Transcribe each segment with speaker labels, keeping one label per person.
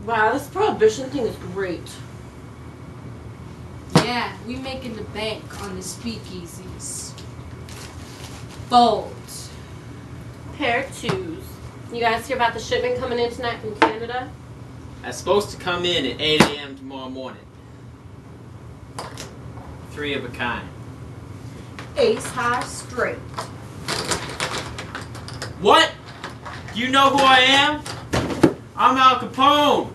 Speaker 1: Wow, this prohibition thing is great.
Speaker 2: Yeah, we making the bank on the speakeasies. Bold.
Speaker 1: Pair twos. You guys hear about the shipment coming in tonight from Canada?
Speaker 3: That's supposed to come in at 8 a.m. tomorrow morning. 3 of a kind.
Speaker 1: Ace high straight.
Speaker 3: What? Do you know who I am? I'm Al Capone.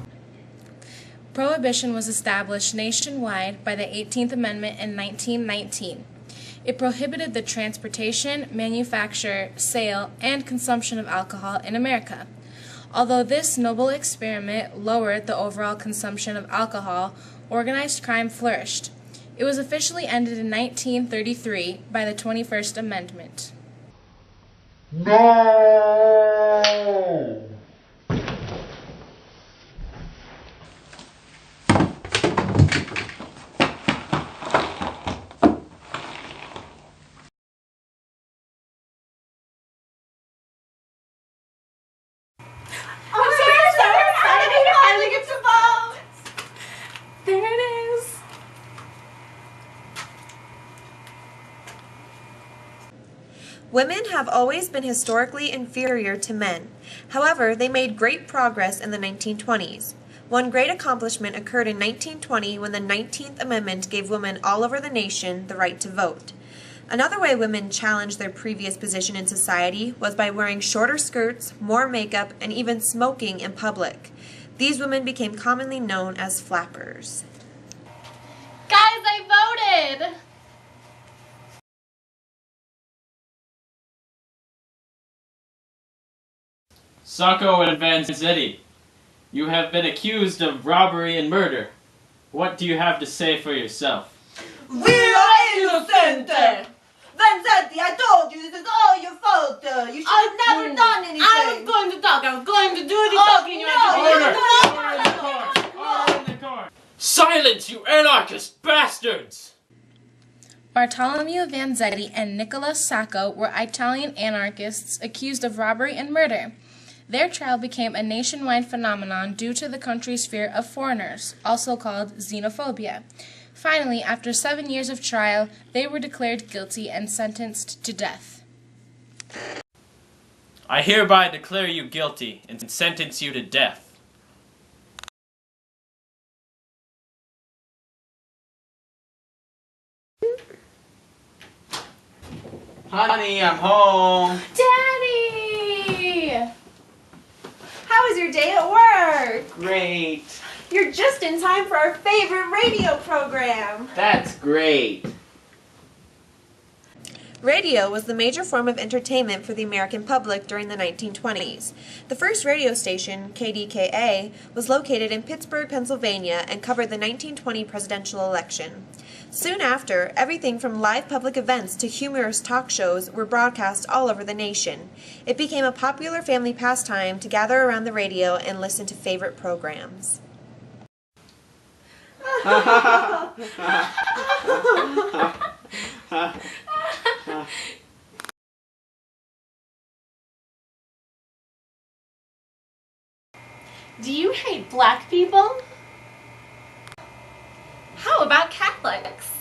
Speaker 4: Prohibition was established nationwide by the 18th Amendment in 1919. It prohibited the transportation, manufacture, sale, and consumption of alcohol in America. Although this noble experiment lowered the overall consumption of alcohol, organized crime flourished. It was officially ended in 1933 by the 21st Amendment.
Speaker 5: No!
Speaker 1: There it is.
Speaker 6: Women have always been historically inferior to men. However, they made great progress in the 1920s. One great accomplishment occurred in 1920 when the 19th Amendment gave women all over the nation the right to vote. Another way women challenged their previous position in society was by wearing shorter skirts, more makeup, and even smoking in public. These women became commonly known as flappers.
Speaker 1: Guys, I voted!
Speaker 3: Sacco and Vanzetti, you have been accused of robbery and murder. What do you have to say for yourself?
Speaker 7: We are innocent! Vanzetti, I told you, this is all your fault. You should have never done anything.
Speaker 1: I was going to talk. I was going to do the talking.
Speaker 3: Order in the court! Silence, you anarchist bastards!
Speaker 4: Bartolomeo Vanzetti and Nicola Sacco were Italian anarchists accused of robbery and murder. Their trial became a nationwide phenomenon due to the country's fear of foreigners, also called xenophobia. Finally, after 7 years of trial, they were declared guilty and sentenced to death.
Speaker 3: I hereby declare you guilty and sentence you to death. Honey, I'm home.
Speaker 1: Daddy!
Speaker 7: How was your day at work?
Speaker 3: Great.
Speaker 7: You're just in time for our favorite radio program.
Speaker 3: That's great.
Speaker 6: Radio was the major form of entertainment for the American public during the 1920s. The first radio station, KDKA, was located in Pittsburgh, Pennsylvania, and covered the 1920 presidential election. Soon after, everything from live public events to humorous talk shows were broadcast all over the nation. It became a popular family pastime to gather around the radio and listen to favorite programs.
Speaker 1: Do you hate black people? How about Catholics?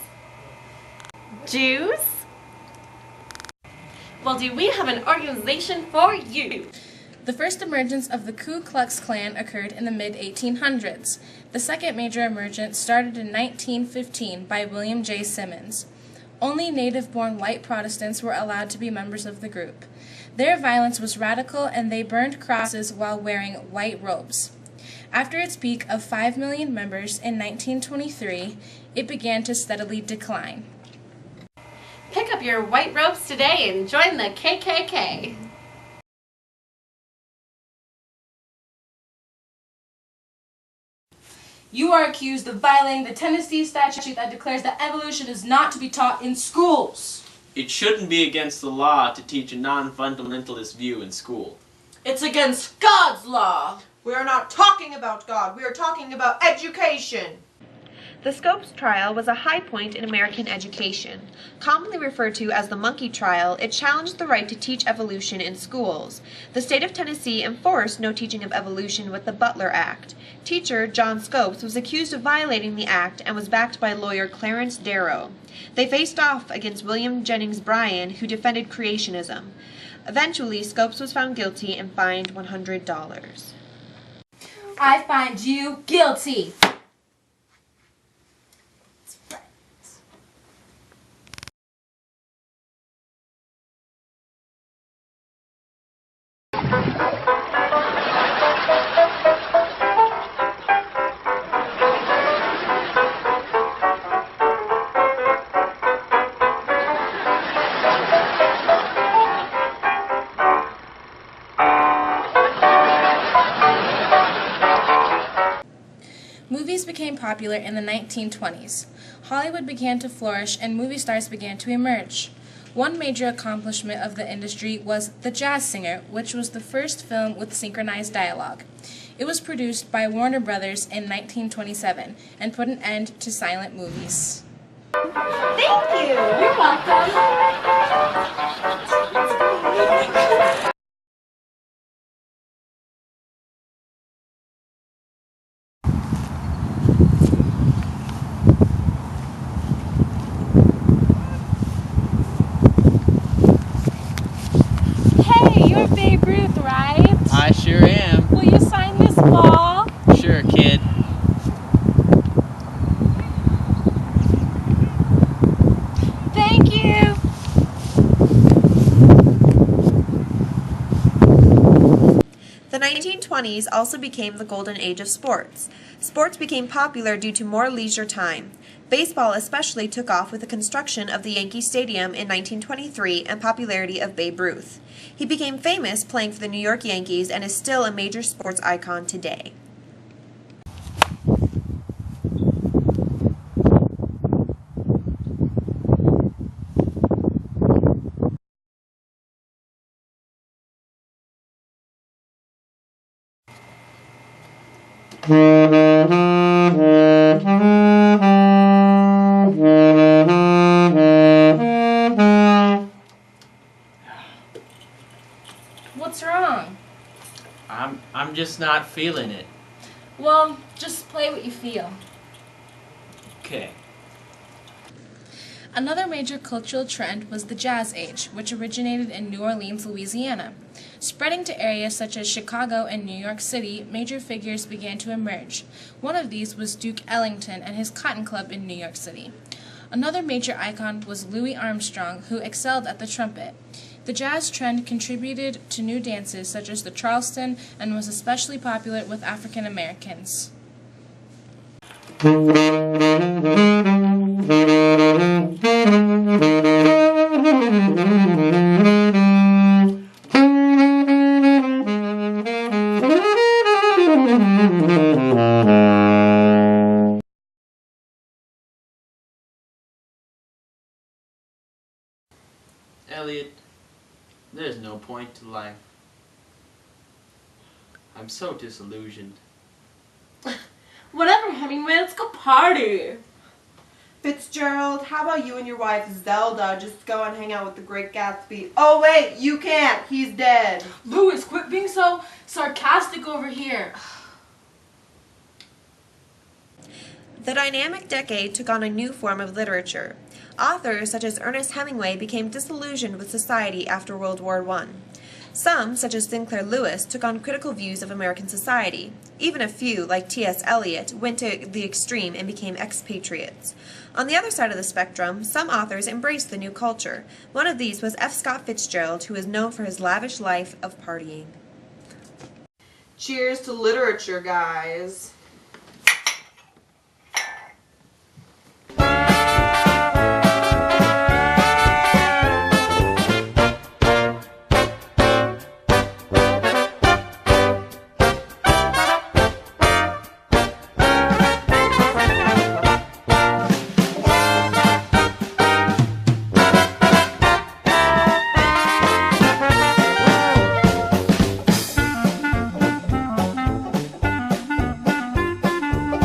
Speaker 1: Jews? Well, do we have an organization for you?
Speaker 4: The first emergence of the Ku Klux Klan occurred in the mid-1800s. The second major emergence started in 1915 by William J. Simmons. Only native-born white Protestants were allowed to be members of the group. Their violence was radical, and they burned crosses while wearing white robes. After its peak of 5 million members in 1923, it began to steadily decline.
Speaker 1: Pick up your white robes today and join the KKK.
Speaker 2: You are accused of violating the Tennessee statute that declares that evolution is not to be taught in schools.
Speaker 3: It shouldn't be against the law to teach a non-fundamentalist view in school.
Speaker 7: It's against God's law. We are not talking about God. We are talking about education.
Speaker 6: The Scopes trial was a high point in American education. Commonly referred to as the monkey trial, it challenged the right to teach evolution in schools. The state of Tennessee enforced no teaching of evolution with the Butler Act. Teacher John Scopes was accused of violating the act and was backed by lawyer Clarence Darrow. They faced off against William Jennings Bryan, who defended creationism. Eventually, Scopes was found guilty and fined $100.
Speaker 2: I find you guilty.
Speaker 4: Movies became popular in the 1920s. Hollywood began to flourish and movie stars began to emerge. One major accomplishment of the industry was The Jazz Singer, which was the first film with synchronized dialogue. It was produced by Warner Brothers in 1927 and put an end to silent movies.
Speaker 6: Thank you!
Speaker 2: You're welcome.
Speaker 8: Hey, you're Babe Ruth, right?
Speaker 3: I sure am.
Speaker 8: Will you sign this ball?
Speaker 3: Sure, kid.
Speaker 8: Thank you.
Speaker 6: The 1920s also became the golden age of sports. Sports became popular due to more leisure time. Baseball especially took off with the construction of the Yankee Stadium in 1923 and popularity of Babe Ruth. He became famous playing for the New York Yankees and is still a major sports icon today.
Speaker 4: What's wrong?
Speaker 3: I'm just not feeling it.
Speaker 4: Well, just play what you feel.
Speaker 3: Okay.
Speaker 4: Another major cultural trend was the Jazz Age, which originated in New Orleans, Louisiana. Spreading to areas such as Chicago and New York City, major figures began to emerge. One of these was Duke Ellington and his Cotton Club in New York City. Another major icon was Louis Armstrong, who excelled at the trumpet. The jazz trend contributed to new dances such as the Charleston and was especially popular with African Americans.
Speaker 3: Elliot, there's no point to life. I'm so disillusioned.
Speaker 1: Whatever, Hemingway, let's go party.
Speaker 7: Fitzgerald, how about you and your wife Zelda just go and hang out with the Great Gatsby? Oh wait, you can't. He's dead.
Speaker 2: Louis, quit being so sarcastic over here.
Speaker 6: The dynamic decade took on a new form of literature. Authors such as Ernest Hemingway became disillusioned with society after World War I. Some, such as Sinclair Lewis, took on critical views of American society. Even a few, like T.S. Eliot, went to the extreme and became expatriates. On the other side of the spectrum, some authors embraced the new culture. One of these was F. Scott Fitzgerald, who is known for his lavish life of partying.
Speaker 7: Cheers to literature, guys.